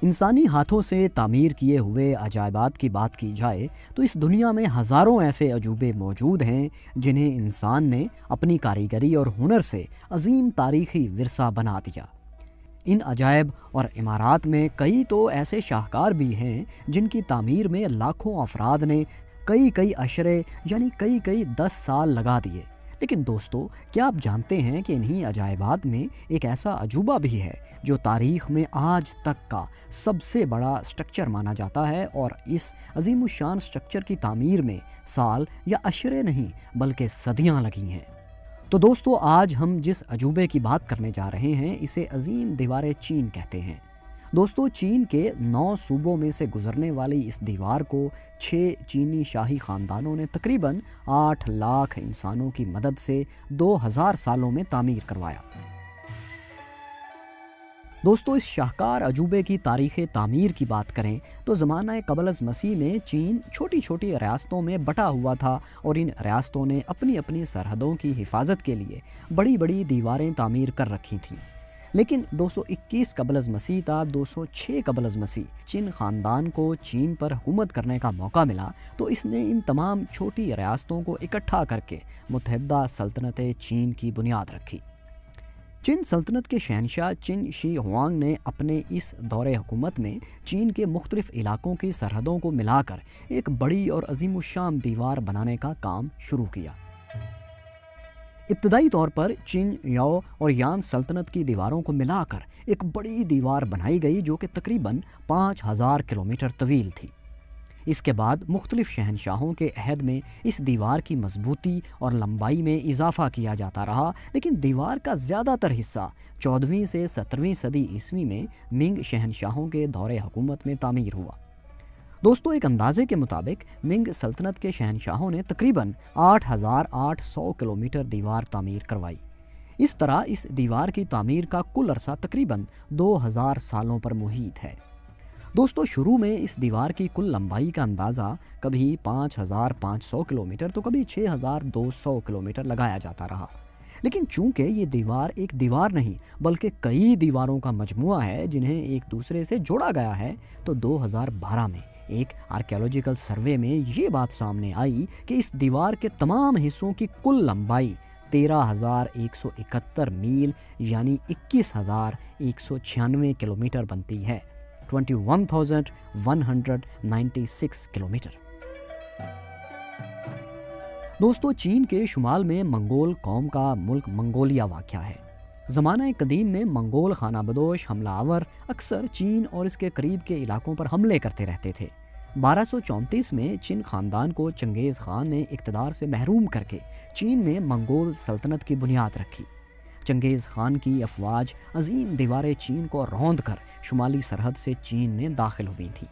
انسانی ہاتھوں سے تعمیر کیے ہوئے عجائبات کی بات کی جائے تو اس دنیا میں ہزاروں ایسے عجوبے موجود ہیں جنہیں انسان نے اپنی کاریگری اور ہنر سے عظیم تاریخی ورثہ بنا دیا۔ ان عجائب اور عمارات میں کئی تو ایسے شاہکار بھی ہیں جن کی تعمیر میں لاکھوں افراد نے کئی عشرے یعنی کئی 10 سال لگا دیے۔ لیکن دوستو، کیا آپ جانتے ہیں کہ انہی عجائبات میں ایک ایسا عجوبہ بھی ہے جو تاریخ میں آج تک کا سب سے بڑا سٹرکچر مانا جاتا ہے، اور اس عظیم الشان سٹرکچر کی تعمیر میں سال یا عشرے نہیں بلکہ صدیاں لگی ہیں؟ تو دوستو، آج ہم جس عجوبے کی بات کرنے جا رہے ہیں اسے عظیم دیوار چین کہتے ہیں۔ دوستو، چین کے 9 صوبوں میں سے گزرنے والی اس دیوار کو 6 چینی شاہی خاندانوں نے تقریباً 8 لاکھ انسانوں کی مدد سے 2000 سالوں میں تعمیر کروایا۔ دوستو، اس شاہکار عجوبے کی تاریخ تعمیر کی بات کریں تو زمانہ قبل از مسیح میں چین چھوٹی چھوٹی ریاستوں میں بٹا ہوا تھا، اور ان ریاستوں نے اپنی اپنی سرحدوں کی حفاظت کے لیے بڑی بڑی دیواریں تعمیر کر رکھی تھیں۔ لیکن 221 قبل از مسیح تا 206 قبل از مسیح چین خاندان کو چین پر حکومت کرنے کا موقع ملا تو اس نے ان تمام چھوٹی ریاستوں کو اکٹھا کر کے متحدہ سلطنت چین کی بنیاد رکھی۔ چین سلطنت کے شہنشاہ چن شی ہوانگ نے اپنے اس دور حکومت میں چین کے مختلف علاقوں کی سرحدوں کو ملا کر ایک بڑی اور عظیم الشان دیوار بنانے کا کام شروع کیا۔ ابتدائی طور پر چین یاؤ اور یان سلطنت کی دیواروں کو ملا کر ایک بڑی دیوار بنائی گئی جو کہ تقریباً 5000 کلومیٹر طویل تھی۔ اس کے بعد مختلف شہنشاہوں کے عہد میں اس دیوار کی مضبوطی اور لمبائی میں اضافہ کیا جاتا رہا، لیکن دیوار کا زیادہ تر حصہ 14ویں سے 17ویں صدی عیسوی میں منگ شہنشاہوں کے دور حکومت میں تعمیر ہوا۔ دوستو، ایک اندازے کے مطابق منگ سلطنت کے شہنشاہوں نے تقریباً 8800 کلومیٹر دیوار تعمیر کروائی۔ اس طرح اس دیوار کی تعمیر کا کل عرصہ تقریباً 2000 سالوں پر محیط ہے۔ دوستو، شروع میں اس دیوار کی کل لمبائی کا اندازہ کبھی 5500 کلومیٹر تو کبھی 6200 کلومیٹر لگایا جاتا رہا، لیکن چونکہ یہ دیوار ایک دیوار نہیں بلکہ کئی دیواروں کا مجموعہ ہے جنہیں ایک دوسرے سے جوڑا گیا ہے، تو 2012 میں ایک آرکیالوجیکل سروے میں یہ بات سامنے آئی کہ اس دیوار کے تمام حصوں کی کل لمبائی 13171 میل یعنی 21196 کلومیٹر بنتی ہے، 21,196 کلومیٹر۔ دوستو، چین کے شمال میں منگول قوم کا ملک منگولیا واقع ہے۔ زمانہ قدیم میں منگول خانہ بدوش حملہ آور اکثر چین اور اس کے قریب کے علاقوں پر حملے کرتے رہتے تھے۔ 1234 میں چین خاندان کو چنگیز خان نے اقتدار سے محروم کر کے چین میں منگول سلطنت کی بنیاد رکھی۔ چنگیز خان کی افواج عظیم دیوار چین کو روند کر شمالی سرحد سے چین میں داخل ہوئی تھی۔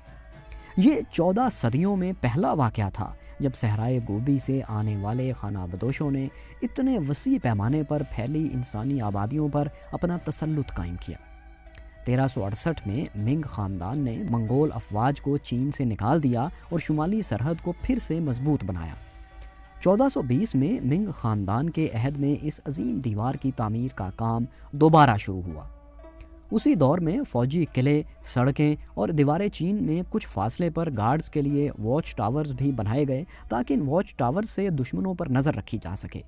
یہ 14 صدیوں میں پہلا واقعہ تھا جب صحرائے گوبی سے آنے والے خانہ بدوشوں نے اتنے وسیع پیمانے پر پھیلی انسانی آبادیوں پر اپنا تسلط قائم کیا۔ 1368 میں منگ خاندان نے منگول افواج کو چین سے نکال دیا اور شمالی سرحد کو پھر سے مضبوط بنایا۔ 1420 میں منگ خاندان کے عہد میں اس عظیم دیوار کی تعمیر کا کام دوبارہ شروع ہوا۔ اسی دور میں فوجی قلعے، سڑکیں اور دیواریں چین میں کچھ فاصلے پر گارڈز کے لیے واچ ٹاورز بھی بنائے گئے تاکہ ان واچ ٹاورز سے دشمنوں پر نظر رکھی جا سکے۔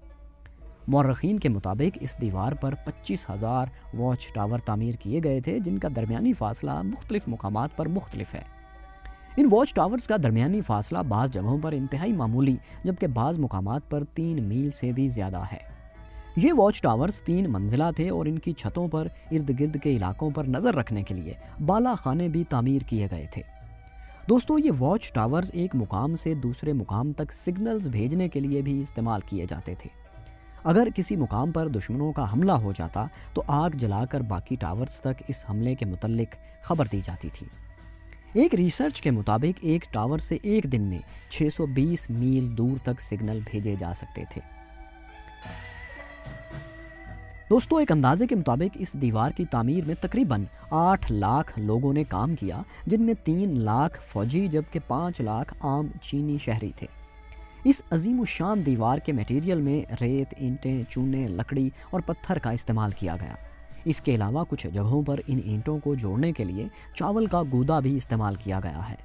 مورخین کے مطابق اس دیوار پر 25,000 واچ ٹاور تعمیر کیے گئے تھے جن کا درمیانی فاصلہ مختلف مقامات پر مختلف ہے۔ ان واچ ٹاورز کا درمیانی فاصلہ بعض جگہوں پر انتہائی معمولی جبکہ بعض مقامات پر 3 میل سے بھی زیادہ ہے۔ یہ واچ ٹاورز 3 منزلہ تھے اور ان کی چھتوں پر ارد گرد کے علاقوں پر نظر رکھنے کے لیے بالا خانے بھی تعمیر کیے گئے تھے۔ دوستو، یہ واچ ٹاورز ایک مقام سے دوسرے مقام تک سگنلز بھیجنے کے لیے بھی استعمال کیے جاتے تھے۔ اگر کسی مقام پر دشمنوں کا حملہ ہو جاتا تو آگ جلا کر باقی ٹاورز تک اس حملے کے متعلق خبر دی جاتی تھی۔ ایک ریسرچ کے مطابق ایک ٹاور سے ایک دن میں 620 میل دور تک سگنل بھیجے جا سکتے تھے۔ دوستو، ایک اندازے کے مطابق اس دیوار کی تعمیر میں تقریباً 8 لاکھ لوگوں نے کام کیا، جن میں 3 لاکھ فوجی جبکہ 5 لاکھ عام چینی شہری تھے۔ اس عظیم الشان دیوار کے میٹیریل میں ریت، اینٹیں، چونے، لکڑی اور پتھر کا استعمال کیا گیا۔ اس کے علاوہ کچھ جگہوں پر ان اینٹوں کو جوڑنے کے لیے چاول کا گودا بھی استعمال کیا گیا ہے۔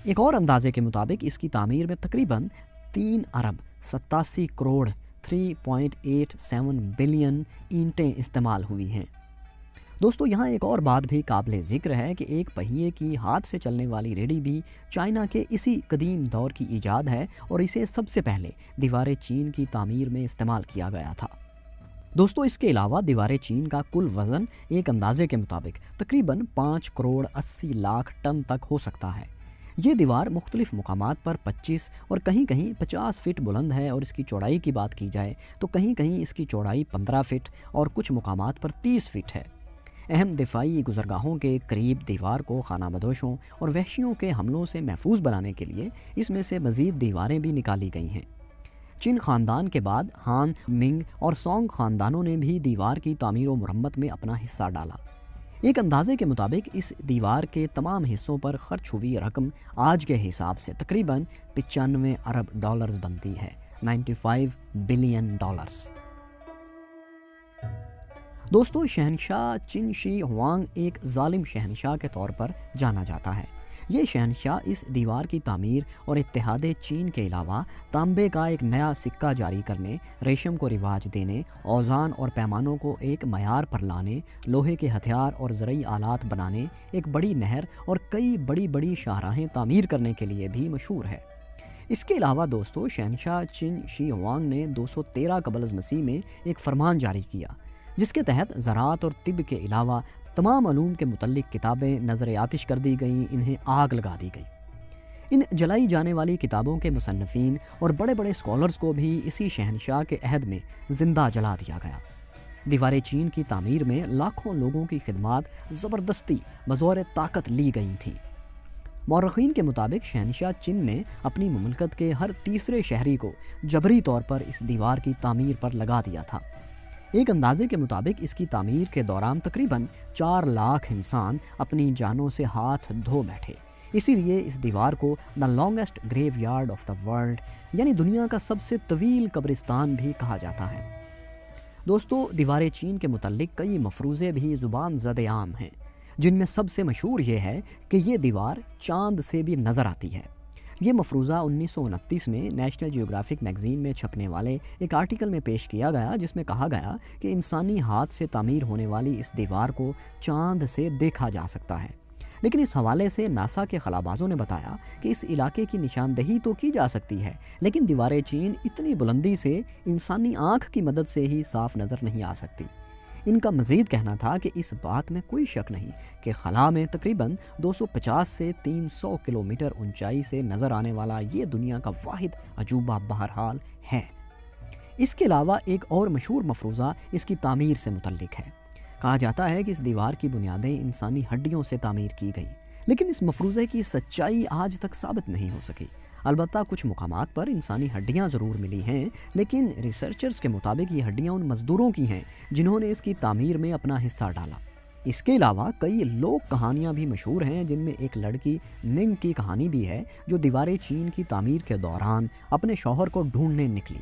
ایک اور اندازے کے مطابق اس کی تعمیر میں تقریباً 3 ارب 87 کروڑ 3.87 بلین اینٹیں استعمال ہوئی ہیں۔ دوستو، یہاں ایک اور بات بھی قابل ذکر ہے کہ ایک پہیے کی ہاتھ سے چلنے والی ریڑھی بھی چائنا کے اسی قدیم دور کی ایجاد ہے اور اسے سب سے پہلے دیوار چین کی تعمیر میں استعمال کیا گیا تھا۔ دوستو، اس کے علاوہ دیوار چین کا کل وزن ایک اندازے کے مطابق تقریباً 5 کروڑ 80 لاکھ ٹن تک ہو سکتا ہے۔ یہ دیوار مختلف مقامات پر 25 اور کہیں کہیں 50 فٹ بلند ہے، اور اس کی چوڑائی کی بات کی جائے تو کہیں کہیں اس کی چوڑائی 15 فٹ اور کچھ مقامات پر 30 فٹ ہے۔ اہم دفاعی گزرگاہوں کے قریب دیوار کو خانہ بدوشوں اور وحشیوں کے حملوں سے محفوظ بنانے کے لیے اس میں سے مزید دیواریں بھی نکالی گئی ہیں۔ چین خاندان کے بعد ہان، منگ اور سونگ خاندانوں نے بھی دیوار کی تعمیر و مرمت میں اپنا حصہ ڈالا۔ ایک اندازے کے مطابق اس دیوار کے تمام حصوں پر خرچ ہوئی رقم آج کے حساب سے تقریباً 95 ارب ڈالرز بنتی ہے، 95 بلین ڈالرز۔ دوستو، شہنشاہ چن شی ہوانگ ایک ظالم شہنشاہ کے طور پر جانا جاتا ہے۔ یہ شہنشاہ اس دیوار کی تعمیر اور اتحاد چین کے علاوہ تانبے کا ایک نیا سکہ جاری کرنے، ریشم کو رواج دینے، اوزان اور پیمانوں کو ایک معیار پر لانے، لوہے کے ہتھیار اور زرعی آلات بنانے، ایک بڑی نہر اور کئی بڑی بڑی شاہراہیں تعمیر کرنے کے لیے بھی مشہور ہے۔ اس کے علاوہ دوستو، شہنشاہ چن شی ہوانگ نے 213 قبل از مسیح میں ایک فرمان جاری کیا جس کے تحت زراعت اور طب کے علاوہ تمام علوم کے متعلق کتابیں نظر آتش کر دی گئیں، انہیں آگ لگا دی گئی۔ ان جلائی جانے والی کتابوں کے مصنفین اور بڑے بڑے اسکالرز کو بھی اسی شہنشاہ کے عہد میں زندہ جلا دیا گیا۔ دیوار چین کی تعمیر میں لاکھوں لوگوں کی خدمات زبردستی بزور طاقت لی گئی تھیں۔ مورخین کے مطابق شہنشاہ چن نے اپنی مملکت کے ہر تیسرے شہری کو جبری طور پر اس دیوار کی تعمیر پر لگا دیا تھا۔ ایک اندازے کے مطابق اس کی تعمیر کے دوران تقریباً 4 لاکھ انسان اپنی جانوں سے ہاتھ دھو بیٹھے۔ اسی لیے اس دیوار کو the longest graveyard of the world, یعنی دنیا کا سب سے طویل قبرستان بھی کہا جاتا ہے۔ دوستو، دیوار چین کے متعلق کئی مفروضے بھی زبان زد عام ہیں، جن میں سب سے مشہور یہ ہے کہ یہ دیوار چاند سے بھی نظر آتی ہے۔ یہ مفروضہ 1929 میں نیشنل جیوگرافک میگزین میں چھپنے والے ایک آرٹیکل میں پیش کیا گیا، جس میں کہا گیا کہ انسانی ہاتھ سے تعمیر ہونے والی اس دیوار کو چاند سے دیکھا جا سکتا ہے۔ لیکن اس حوالے سے ناسا کے خلابازوں نے بتایا کہ اس علاقے کی نشاندہی تو کی جا سکتی ہے، لیکن دیوار چین اتنی بلندی سے انسانی آنکھ کی مدد سے ہی صاف نظر نہیں آ سکتی۔ ان کا مزید کہنا تھا کہ اس بات میں کوئی شک نہیں کہ خلا میں تقریباً 250 سے 300 کلومیٹر اونچائی سے نظر آنے والا یہ دنیا کا واحد عجوبہ بہرحال ہے۔ اس کے علاوہ ایک اور مشہور مفروضہ اس کی تعمیر سے متعلق ہے۔ کہا جاتا ہے کہ اس دیوار کی بنیادیں انسانی ہڈیوں سے تعمیر کی گئی، لیکن اس مفروضے کی سچائی آج تک ثابت نہیں ہو سکی۔ البتہ کچھ مقامات پر انسانی ہڈیاں ضرور ملی ہیں، لیکن ریسرچرز کے مطابق یہ ہڈیاں ان مزدوروں کی ہیں جنہوں نے اس کی تعمیر میں اپنا حصہ ڈالا۔ اس کے علاوہ کئی لوک کہانیاں بھی مشہور ہیں، جن میں ایک لڑکی منگ کی کہانی بھی ہے جو دیوار چین کی تعمیر کے دوران اپنے شوہر کو ڈھونڈنے نکلی۔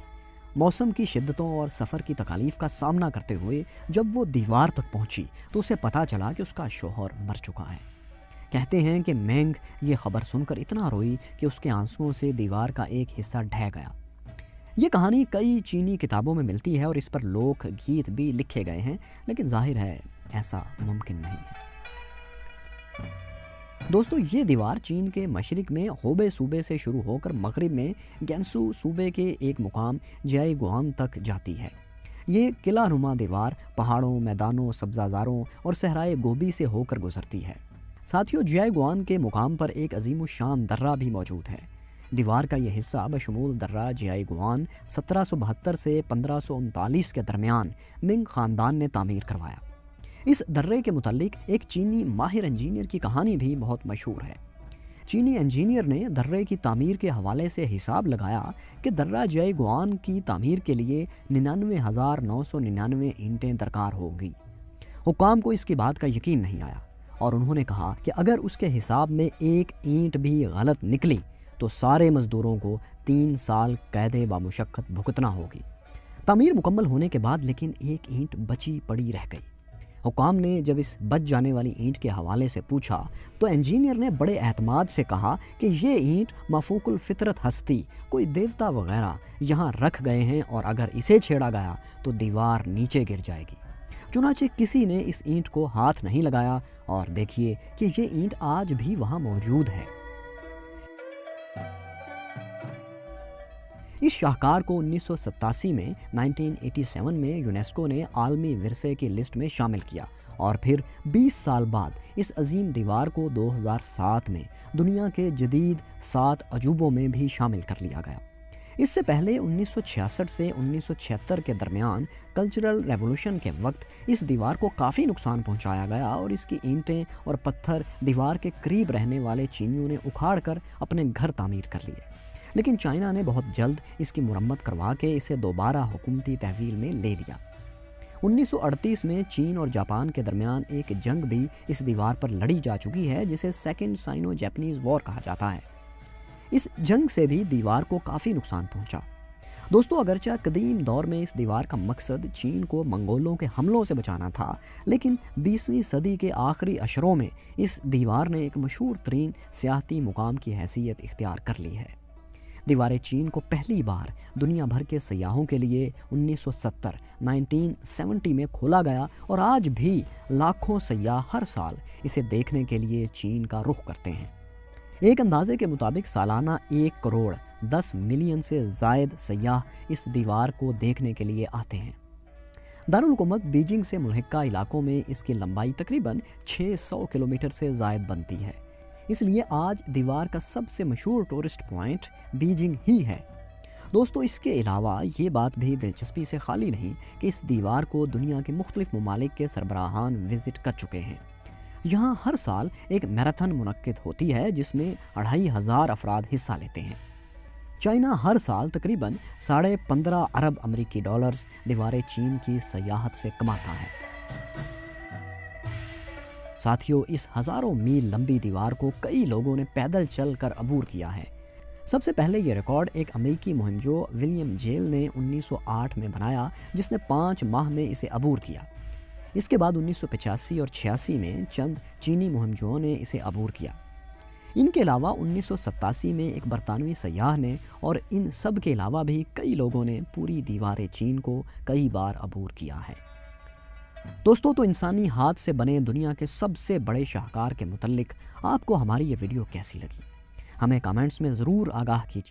موسم کی شدتوں اور سفر کی تکالیف کا سامنا کرتے ہوئے جب وہ دیوار تک پہنچی تو اسے پتہ چلا کہ اس کا شوہر مر چکا ہے۔ کہتے ہیں کہ مینگ یہ خبر سن کر اتنا روئی کہ اس کے آنسوؤں سے دیوار کا ایک حصہ ڈھہ گیا۔ یہ کہانی کئی چینی کتابوں میں ملتی ہے اور اس پر لوک گیت بھی لکھے گئے ہیں، لیکن ظاہر ہے ایسا ممکن نہیں ہے۔ دوستو، یہ دیوار چین کے مشرق میں ہوبے صوبے سے شروع ہو کر مغرب میں گینسو صوبے کے ایک مقام جیائی گوان تک جاتی ہے۔ یہ قلعہ نما دیوار پہاڑوں، میدانوں، سبزہ زاروں اور صحرائے گوبی سے ہو کر گزرتی ہے۔ ساتھیوں، جیائی گوان کے مقام پر ایک عظیم الشان درہ بھی موجود ہے۔ دیوار کا یہ حصہ بشمول درہ جیائی گوان 1772 سے 1539 کے درمیان منگ خاندان نے تعمیر کروایا۔ اس درے کے متعلق ایک چینی ماہر انجینئر کی کہانی بھی بہت مشہور ہے۔ چینی انجینئر نے درے کی تعمیر کے حوالے سے حساب لگایا کہ درہ جیائی گوان کی تعمیر کے لیے 99,999 اینٹیں درکار ہوگی۔ حکام کو اس کی بات کا یقین نہیں آیا اور انہوں نے کہا کہ اگر اس کے حساب میں ایک اینٹ بھی غلط نکلی تو سارے مزدوروں کو 3 سال قید بامشقت بھگتنا ہوگی۔ تعمیر مکمل ہونے کے بعد لیکن ایک اینٹ بچی پڑی رہ گئی۔ حکام نے جب اس بچ جانے والی اینٹ کے حوالے سے پوچھا تو انجینئر نے بڑے اعتماد سے کہا کہ یہ اینٹ مفوق الفطرت ہستی، کوئی دیوتا وغیرہ یہاں رکھ گئے ہیں اور اگر اسے چھیڑا گیا تو دیوار نیچے گر جائے گی۔ چنانچہ کسی نے اس اینٹ کو ہاتھ نہیں لگایا اور دیکھیے کہ یہ اینٹ آج بھی وہاں موجود ہے۔ اس شاہکار کو 1987 میں 1987 میں یونیسکو نے عالمی ورثے کی لسٹ میں شامل کیا اور پھر 20 سال بعد اس عظیم دیوار کو 2007 میں دنیا کے جدید 7 عجوبوں میں بھی شامل کر لیا گیا۔ اس سے پہلے 1966 سے 1976 کے درمیان کلچرل ریولوشن کے وقت اس دیوار کو کافی نقصان پہنچایا گیا اور اس کی اینٹیں اور پتھر دیوار کے قریب رہنے والے چینیوں نے اکھاڑ کر اپنے گھر تعمیر کر لیے، لیکن چائنا نے بہت جلد اس کی مرمت کروا کے اسے دوبارہ حکومتی تحویل میں لے لیا۔ 1938 میں چین اور جاپان کے درمیان ایک جنگ بھی اس دیوار پر لڑی جا چکی ہے جسے سیکنڈ سائنو جیپنیز وار کہا جاتا ہے۔ اس جنگ سے بھی دیوار کو کافی نقصان پہنچا۔ دوستو، اگرچہ قدیم دور میں اس دیوار کا مقصد چین کو منگولوں کے حملوں سے بچانا تھا، لیکن 20ویں صدی کے آخری اشروں میں اس دیوار نے ایک مشہور ترین سیاحتی مقام کی حیثیت اختیار کر لی ہے۔ دیوار چین کو پہلی بار دنیا بھر کے سیاحوں کے لیے 1970 میں کھولا گیا اور آج بھی لاکھوں سیاح ہر سال اسے دیکھنے کے لیے چین کا رخ کرتے ہیں۔ ایک اندازے کے مطابق سالانہ 1 کروڑ 10 ملین سے زائد سیاح اس دیوار کو دیکھنے کے لیے آتے ہیں۔ دارالحکومت بیجنگ سے ملحقہ علاقوں میں اس کی لمبائی تقریباً 600 کلومیٹر سے زائد بنتی ہے، اس لیے آج دیوار کا سب سے مشہور ٹورسٹ پوائنٹ بیجنگ ہی ہے۔ دوستو، اس کے علاوہ یہ بات بھی دلچسپی سے خالی نہیں کہ اس دیوار کو دنیا کے مختلف ممالک کے سربراہان وزٹ کر چکے ہیں۔ یہاں ہر سال ایک میراتھن منعقد ہوتی ہے جس میں 2500 افراد حصہ لیتے ہیں۔ چائنا ہر سال تقریباً 15.5 ارب امریکی ڈالرز دیوار چین کی سیاحت سے کماتا ہے۔ ساتھیوں، اس ہزاروں میل لمبی دیوار کو کئی لوگوں نے پیدل چل کر عبور کیا ہے۔ سب سے پہلے یہ ریکارڈ ایک امریکی مہمجو ولیم جیل نے 1908 میں بنایا، جس نے 5 ماہ میں اسے عبور کیا۔ اس کے بعد 1985 اور 86 میں چند چینی مہمجوؤں نے اسے عبور کیا۔ ان کے علاوہ 1987 میں ایک برطانوی سیاح نے اور ان سب کے علاوہ بھی کئی لوگوں نے پوری دیوار چین کو کئی بار عبور کیا ہے۔ دوستو، تو انسانی ہاتھ سے بنے دنیا کے سب سے بڑے شاہکار کے متعلق آپ کو ہماری یہ ویڈیو کیسی لگی؟ ہمیں کامنٹس میں ضرور آگاہ کیجیے۔